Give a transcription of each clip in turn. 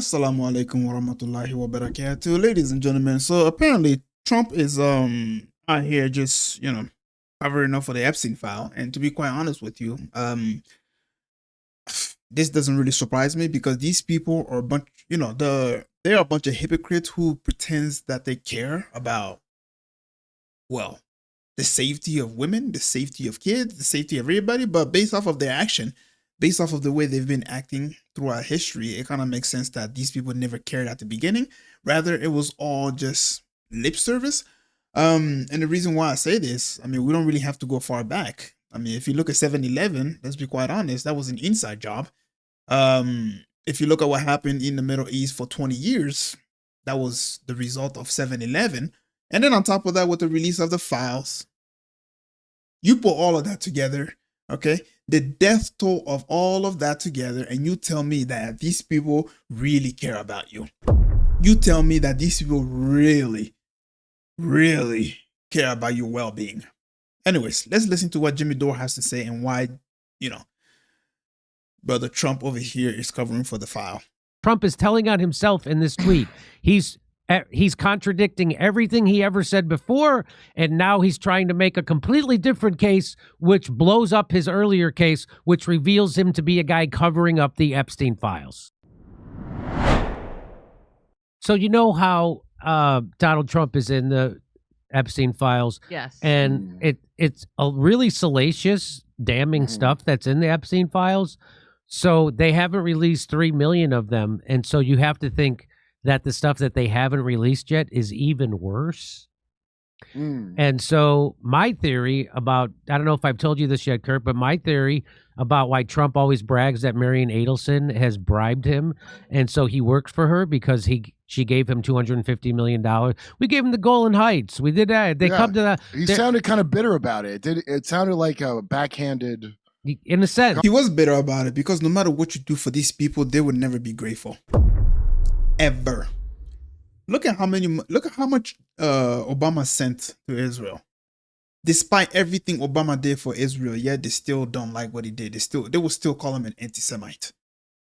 Assalamu alaikum wa rahmatullahi wa barakatuh. Ladies and gentlemen, so apparently Trump is out here just, covering up for the Epstein file. And to be quite honest with you, this doesn't really surprise me because these people are a bunch, they're a bunch of hypocrites who pretends that they care about, well, the safety of women, the safety of kids, the safety of everybody, but based off of their action, based off of the way they've been acting throughout history, it kind of makes sense that these people never cared at the beginning. Rather, it was all just lip service. And the reason why I say this, I mean, we don't really have to go far back. I mean, if you look at 7-Eleven, let's be quite honest, that was an inside job. If you look at what happened in the Middle East for 20 years, that was the result of 7-Eleven. And then on top of that, with the release of the files, you put all of that together, okay? The death toll of all of that together, and you tell me that these people really care about you. You tell me that these people really, really care about your well-being. Anyways, let's listen to what Jimmy Dore has to say and why, Brother Trump over here is covering for the file. Trump is telling on himself in this tweet. He's contradicting everything he ever said before, and now he's trying to make a completely different case, which blows up his earlier case, which reveals him to be a guy covering up the Epstein files. So you know how Donald Trump is in the Epstein files? Yes. And it's a really salacious, damning stuff that's in the Epstein files. So they haven't released 3 million of them, and so you have to think that the stuff that they haven't released yet is even worse. And so my theory about, I don't know if I've told you this yet, Kurt, but my theory about why Trump always brags that Marian Adelson has bribed him, and so he works for her because she gave him $250 million. We gave him the Golan Heights. We did that. They come to that. He sounded kind of bitter about it. It sounded like a backhanded. In a sense. He was bitter about it because no matter what you do for these people, they would never be grateful. Ever. Look at how much Obama sent to Israel. Despite everything Obama did for Israel, yet they still don't like what he did. They will still call him an anti-Semite.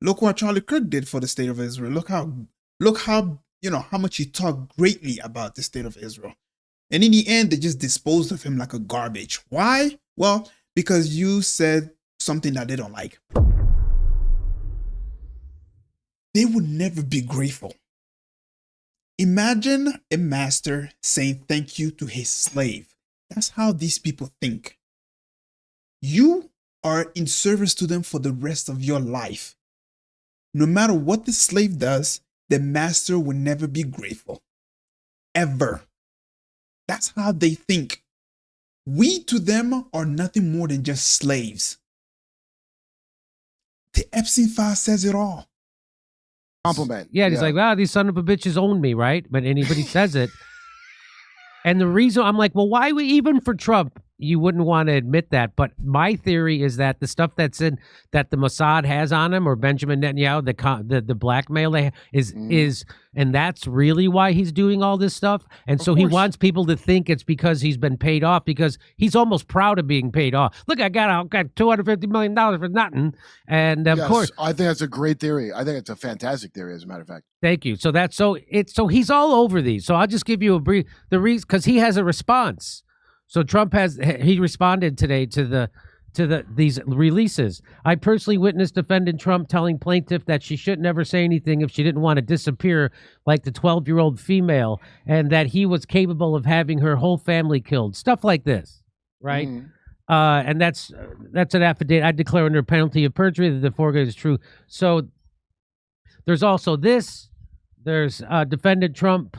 Look what Charlie Kirk did for the state of Israel. Look how how much he talked greatly about the state of Israel. And in the end, they just disposed of him like a garbage. Why? Well, because you said something that they don't like. They would never be grateful. Imagine a master saying thank you to his slave. That's how these people think. You are in service to them for the rest of your life. No matter what the slave does, the master will never be grateful. Ever. That's how they think. We to them are nothing more than just slaves. The Epstein file says it all. Compliment. Yeah, he's like, wow, these son of a bitches own me, right? But anybody says it. And the reason I'm like, well, why even for Trump, you wouldn't want to admit that. But my theory is that the stuff that the Mossad has on him, or Benjamin Netanyahu, the blackmail is, and that's really why he's doing all this stuff. And so he wants people to think it's because he's been paid off, because he's almost proud of being paid off. Look, I got $250 million for nothing. And of course, I think that's a great theory. I think it's a fantastic theory, as a matter of fact. Thank you. So he's all over these. So I'll just give you the reason, because he has a response. So Trump he responded today to these releases. I personally witnessed defendant Trump telling plaintiff that she should never say anything if she didn't want to disappear like the 12-year-old female, and that he was capable of having her whole family killed. Stuff like this, right? And that's an affidavit. I declare under penalty of perjury that the foregoing is true. So there's also this. There's defendant Trump.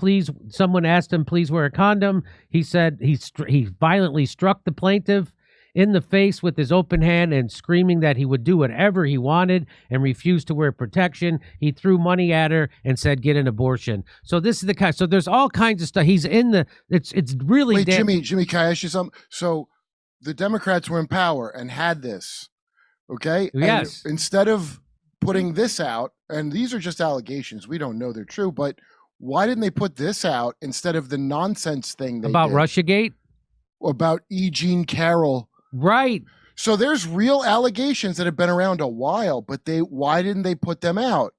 Someone asked him, please wear a condom. He said he violently struck the plaintiff in the face with his open hand and screaming that he would do whatever he wanted and refused to wear protection. He threw money at her and said, get an abortion. So this is the kind. So there's all kinds of stuff. He's in the, it's really. Wait, Jimmy, can I ask you something? So the Democrats were in power and had this, okay? Yes. And instead of putting this out, and these are just allegations, we don't know they're true, but why didn't they put this out instead of the nonsense thing they about did? Russiagate? About E. Jean Carroll. Right. So there's real allegations that have been around a while, but why didn't they put them out?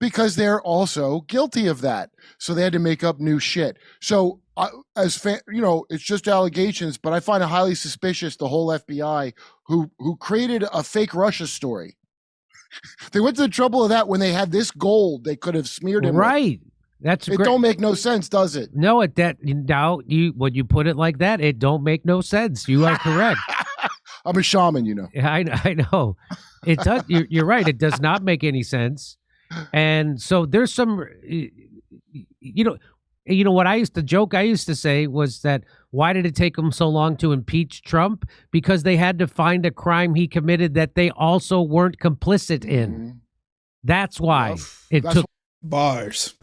because they're also guilty of that. So they had to make up new shit. So it's just allegations, but I find it highly suspicious the whole FBI who created a fake Russia story. They went to the trouble of that when they had this gold they could have smeared him right. with. That's it. Don't make no sense, does it? No, when you put it like that, it don't make no sense. You are correct. I'm a shaman, you know. I know. It does. You're right. It does not make any sense. And so there's some, what I used to say was that why did it take them so long to impeach Trump? Because they had to find a crime he committed that they also weren't complicit in. Mm-hmm. That's why took bars.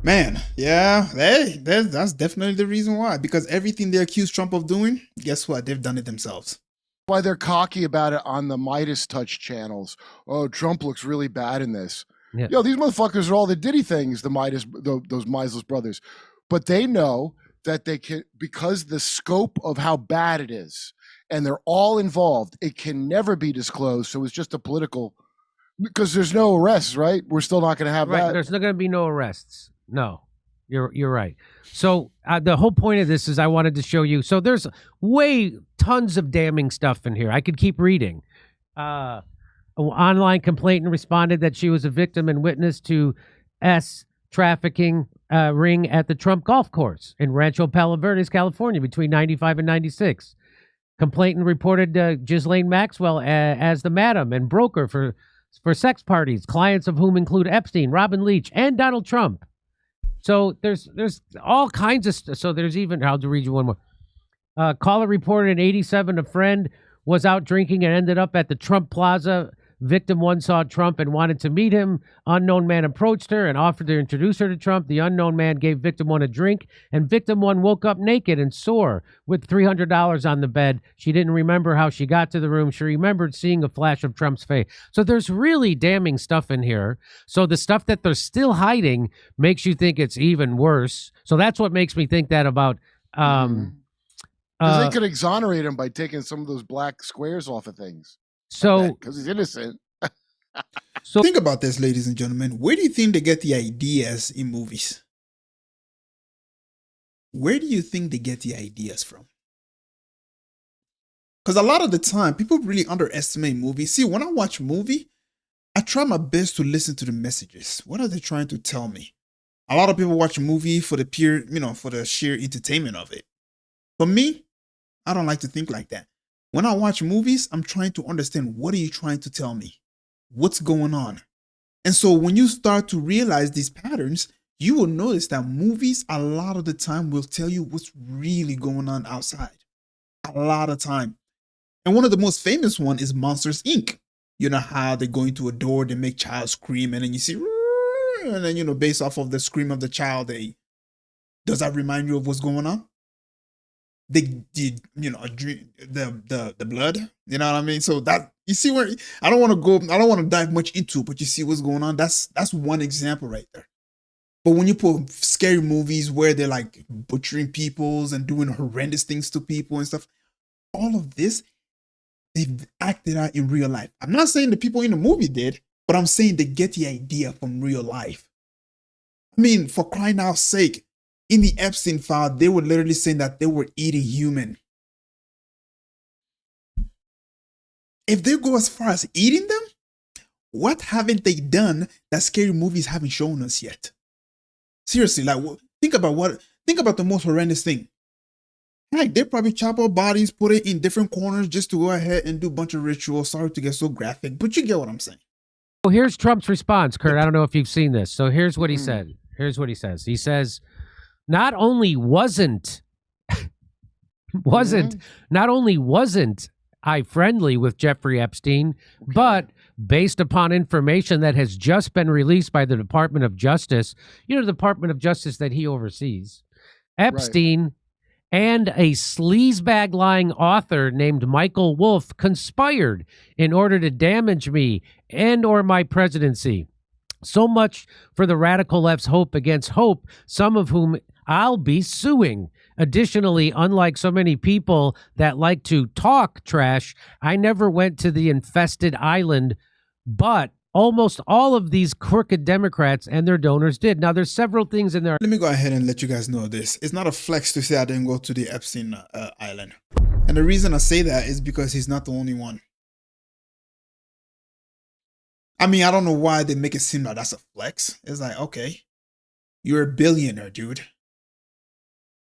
Man, yeah, that's definitely the reason why. Because everything they accuse Trump of doing, guess what? They've done it themselves. Why they're cocky about it on the Midas Touch channels. Oh, Trump looks really bad in this. Yeah. Yo, these motherfuckers are all the Diddy things, those Meisel's brothers. But they know that they can, because the scope of how bad it is, and they're all involved, it can never be disclosed. So it's just a political, because there's no arrests, right? We're still not going to have that. There's not going to be no arrests. No, you're right. So the whole point of this is I wanted to show you. So there's tons of damning stuff in here. I could keep reading. An online complainant responded that she was a victim and witness to trafficking ring at the Trump golf course in Rancho Palo Verdes, California, between 95 and 96. Complainant reported Ghislaine Maxwell as the madam and broker for sex parties, clients of whom include Epstein, Robin Leach, and Donald Trump. So there's all kinds of stuff. So there's even, I'll read you one more. Caller reported in 87 a friend was out drinking and ended up at the Trump Plaza. Victim one saw Trump and wanted to meet him. Unknown man approached her and offered to introduce her to Trump. The unknown man gave victim one a drink, and victim one woke up naked and sore with $300 on the bed. She didn't remember how she got to the room. She remembered seeing a flash of Trump's face. So there's really damning stuff in here. So the stuff that they're still hiding makes you think it's even worse. So that's what makes me think that about because they could exonerate him by taking some of those black squares off of things. So, because he's innocent. So think about this, ladies and gentlemen. Where do you think they get the ideas in movies? Where do you think they get the ideas from? Because a lot of the time, people really underestimate movies. See, when I watch a movie, I try my best to listen to the messages. What are they trying to tell me? A lot of people watch a movie for the sheer entertainment of it. For me, I don't like to think like that. When I watch movies, I'm trying to understand, what are you trying to tell me? What's going on? And so when you start to realize these patterns, you will notice that movies a lot of the time will tell you what's really going on outside. A lot of time. And one of the most famous one is Monsters, Inc. You know how they go into a door, they make child scream, and then you see, and then, based off of the scream of the child, does that remind you of what's going on? They did, the blood, you know what I mean? So that, you see where, I don't want to dive much into it, but you see what's going on. That's one example right there. But when you put scary movies where they're like butchering peoples and doing horrendous things to people and stuff, all of this, they've acted out in real life. I'm not saying the people in the movie did, but I'm saying they get the idea from real life. I mean, for crying out sake, in the Epstein file, they were literally saying that they were eating human. If they go as far as eating them, what haven't they done that scary movies haven't shown us yet? Seriously, think about the most horrendous thing. Right, they probably chop up bodies, put it in different corners just to go ahead and do a bunch of rituals. Sorry to get so graphic, but you get what I'm saying. Well, here's Trump's response, Kurt. I don't know if you've seen this. So here's what he said. Here's what he says. He says, not only wasn't I friendly with Jeffrey Epstein, but based upon information that has just been released by the Department of Justice, the Department of Justice that he oversees, Epstein and a sleazebag lying author named Michael Wolff conspired in order to damage me and or my presidency. So much for the radical left's hope against hope, some of whom I'll be suing. Additionally, unlike so many people that like to talk trash, I never went to the infested island, but almost all of these crooked Democrats and their donors did. Now, there's several things in there. Let me go ahead and let you guys know this. It's not a flex to say I didn't go to the Epstein Island. And the reason I say that is because he's not the only one. I mean, I don't know why they make it seem like that's a flex. It's like, okay, you're a billionaire, dude.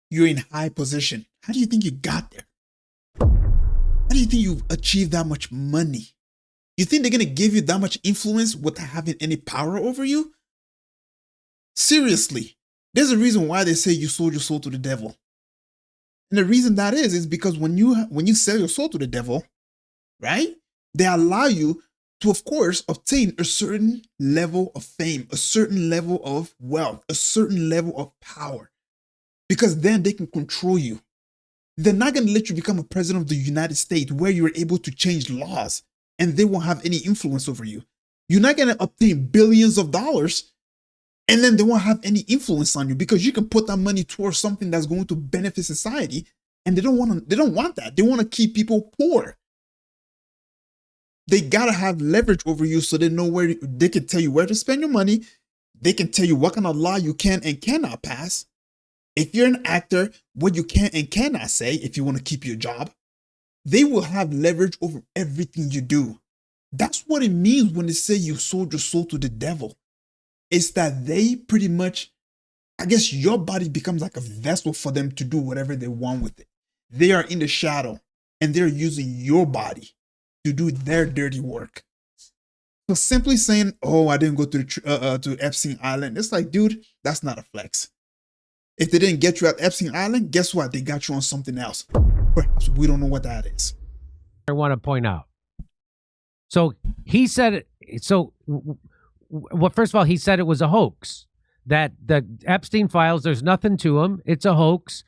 You're in high position. How do you think you got there? How do you think you've achieved that much money? You think they're going to give you that much influence without having any power over you? Seriously, there's a reason why they say you sold your soul to the devil. And the reason that is because when you sell your soul to the devil, right, they allow you to, of course, obtain a certain level of fame, a certain level of wealth, a certain level of power, because then they can control you. They're not going to let you become a president of the United States where you're able to change laws and they won't have any influence over you. You're not going to obtain billions of dollars and then they won't have any influence on you because you can put that money towards something that's going to benefit society, and they don't want that. They want to keep people poor. They got to have leverage over you so they know where they can tell you where to spend your money. They can tell you what kind of law you can and cannot pass. If you're an actor, what you can and cannot say if you want to keep your job. They will have leverage over everything you do. That's what it means when they say you sold your soul to the devil. It's that they pretty much, I guess your body becomes like a vessel for them to do whatever they want with it. They are in the shadow and they're using your body to do their dirty work. So simply saying, oh, I didn't go to Epstein Island. It's like, dude, that's not a flex. If they didn't get you at Epstein Island, guess what? They got you on something else. Perhaps we don't know what that is. I want to point out. So he said, well, first of all, he said it was a hoax. That the Epstein files, there's nothing to them. It's a hoax.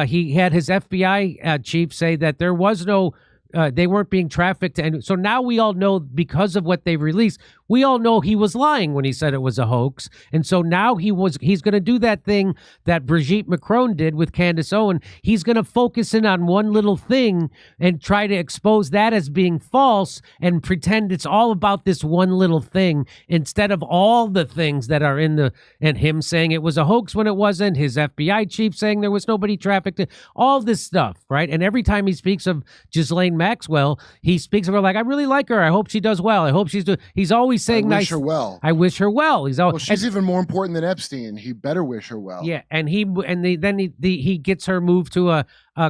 He had his FBI chief say that there was no, they weren't being trafficked. And so now we all know, because of what they released, we all know he was lying when he said it was a hoax. And so now he's going to do that thing that Brigitte Macron did with Candace Owen. He's going to focus in on one little thing and try to expose that as being false and pretend it's all about this one little thing instead of all the things that are in and him saying it was a hoax when it wasn't, his FBI chief saying there was nobody trafficked, all this stuff, right? And every time he speaks of Ghislaine Maxwell, he speaks of her like, I really like her. I hope she does well. I hope she's doing, he's always saying nice. I wish her well. I wish her well. He's always, well, she's even more important than Epstein. He better wish her well. Yeah, and he gets her moved to a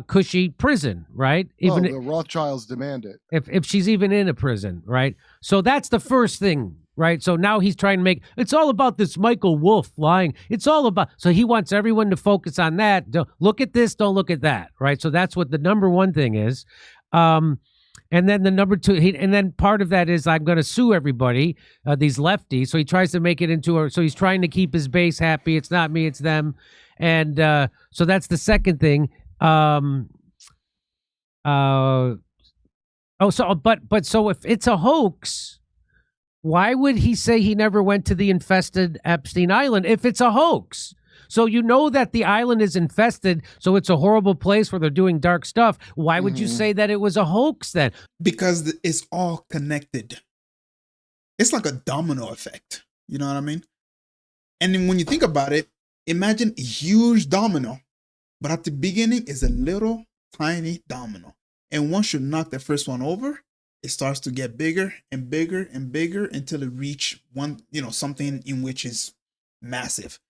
cushy prison, right? Even the Rothschilds demand it. If she's even in a prison, right? So that's the first thing, right? So now he's trying to make it's all about this Michael Wolff lying. It's all about, so he wants everyone to focus on that. Don't look at this, don't look at that, right? So that's what the number one thing is. And then the number two, and then part of that is I'm going to sue everybody, these lefties. So he tries to make it into so he's trying to keep his base happy. It's not me, it's them. And so that's the second thing. So if it's a hoax, why would he say he never went to the infested Epstein Island if it's a hoax? So you know that the island is infested, so it's a horrible place where they're doing dark stuff. Why would you say that it was a hoax then? Because it's all connected. It's like a domino effect. You know what I mean? And then when you think about it, imagine a huge domino, but at the beginning is a little tiny domino. And once you knock the first one over, it starts to get bigger and bigger and bigger until it reach one, something in which is massive.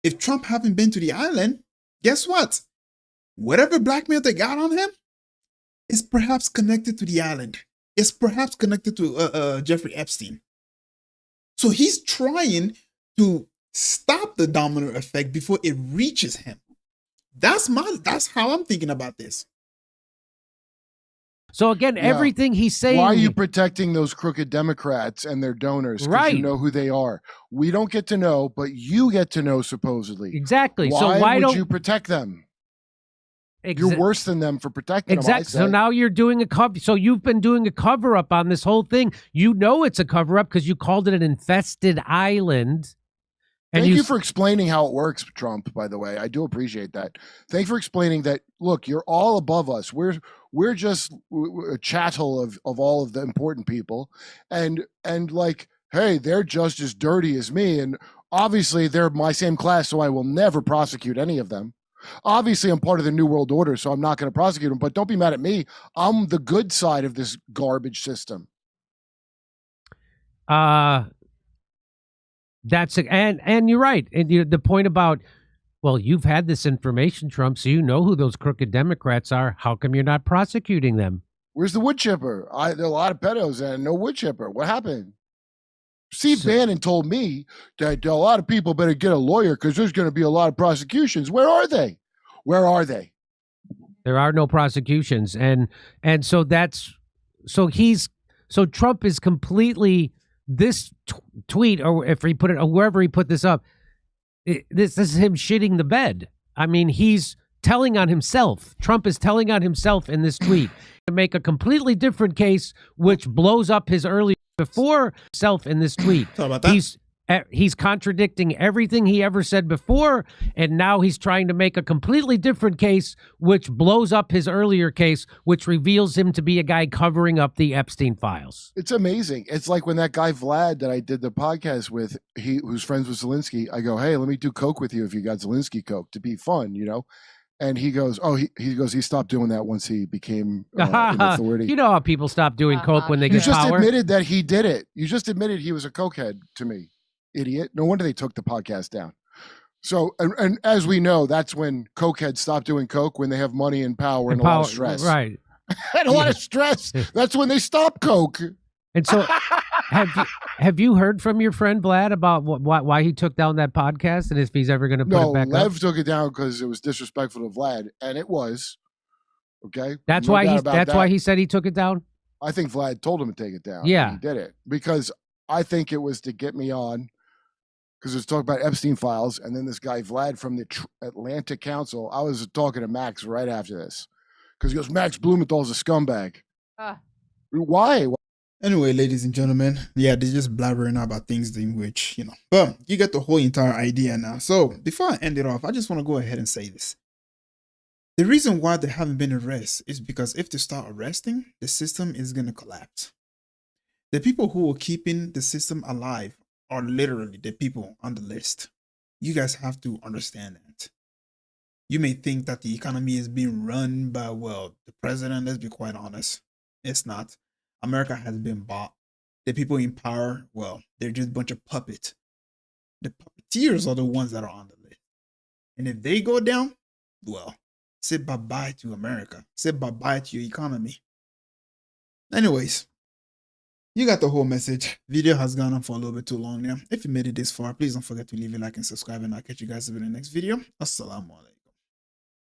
If Trump hadn't been to the island, guess what? Whatever blackmail they got on him is perhaps connected to the island. It's perhaps connected to Jeffrey Epstein. So he's trying to stop the domino effect before it reaches him. That's how I'm thinking about this. So again, everything he's saying. Why are you protecting those crooked Democrats and their donors? Right. You know who they are. We don't get to know, but you get to know supposedly. Exactly. Why would you protect them? You're worse than them for protecting them. Exactly. So now you're doing a cover. So you've been doing a cover up on this whole thing. You know it's a cover up because you called it an infested island. And Thank you for explaining how it works, Trump, by the way. I do appreciate that. Thanks for explaining that, look, you're all above us. We're just a chattel of all of the important people. And like, hey, they're just as dirty as me. And obviously they're my same class, so I will never prosecute any of them. Obviously, I'm part of the New World Order, so I'm not going to prosecute them. But don't be mad at me. I'm the good side of this garbage system. That's and you're right. And the point about, well, you've had this information, Trump, so you know who those crooked Democrats are. How come you're not prosecuting them? Where's the wood chipper? There are a lot of pedos and no wood chipper. What happened? Steve Bannon told me that a lot of people better get a lawyer because there's going to be a lot of prosecutions. Where are they? Where are they? There are no prosecutions, and so Trump is completely this tweet, or if he put it, or wherever he put this up, this is him shitting the bed. I mean, he's telling on himself. Trump is telling on himself in this tweet to make a completely different case, which blows up his earlier before self in this tweet. Sorry about that. He's contradicting everything he ever said before, and now he's trying to make a completely different case, which blows up his earlier case, which reveals him to be a guy covering up the Epstein files. It's amazing. It's like when that guy Vlad that I did the podcast with, who's friends with Zelensky, I go, hey, let me do coke with you if you got Zelensky coke to be fun, you know? And he goes, he stopped doing that once he became in authority. You know how people stop doing coke when they get power? You just admitted that he did it. You just admitted he was a cokehead to me. Idiot. No wonder they took the podcast down. So, and as we know, that's when cokeheads stop doing coke, when they have money and power and a lot of stress. Right. And a lot of stress. That's when they stop coke. And so have you heard from your friend Vlad about why he took down that podcast and if he's ever going to put it back up? No, Lev took it down because it was disrespectful to Vlad, and it was. Okay? That's why he said he took it down? I think Vlad told him to take it down. Yeah. He did it because I think it was to get me on, because it was talking about Epstein files, and then this guy Vlad from the Atlantic Council. I was talking to Max right after this because he goes, Max Blumenthal's a scumbag. Why? Anyway, ladies and gentlemen, yeah, they're just blabbering about things in which, but you get the whole entire idea now. So before I end it off, I just want to go ahead and say this. The reason why there haven't been arrests is because if they start arresting, the system is going to collapse. The people who are keeping the system alive are literally the people on the list. You guys have to understand that. You may think that the economy is being run by, the president. Let's be quite honest. It's not. America has been bought. The people in power, they're just a bunch of puppets. The puppeteers are the ones that are on the list. And if they go down, say bye-bye to America. Say bye-bye to your economy. Anyways, you got the whole message. Video has gone on for a little bit too long now. If you made it this far, please don't forget to leave a like and subscribe, and I'll catch you guys in the next video. Assalamu alaikum.